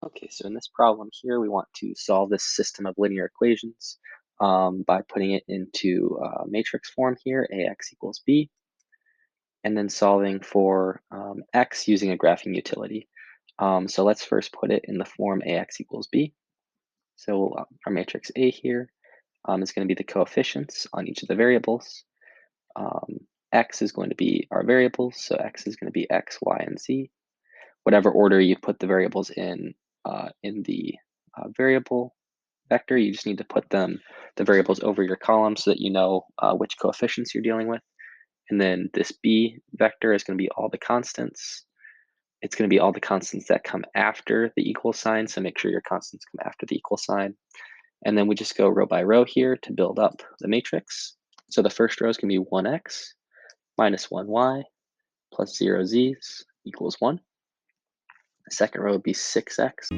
Okay, so in this problem here, we want to solve this system of linear equations by putting it into matrix form here, ax equals b, and then solving for x using a graphing utility. So let's first put it in the form ax equals b. So our matrix A here is going to be the coefficients on each of the variables. X is going to be our variables, so x is going to be x, y, and z. Whatever order you put the variables in the variable vector, you just need to put the variables over your column so that you know which coefficients you're dealing with. And then this b vector is going to be all the constants. It's going to be all the constants that come after the equal sign, so make sure your constants come after the equal sign. And then we just go row by row here to build up the matrix. So the first row is going to be 1x minus 1y plus 0 z's equals 1. The second row would be 6x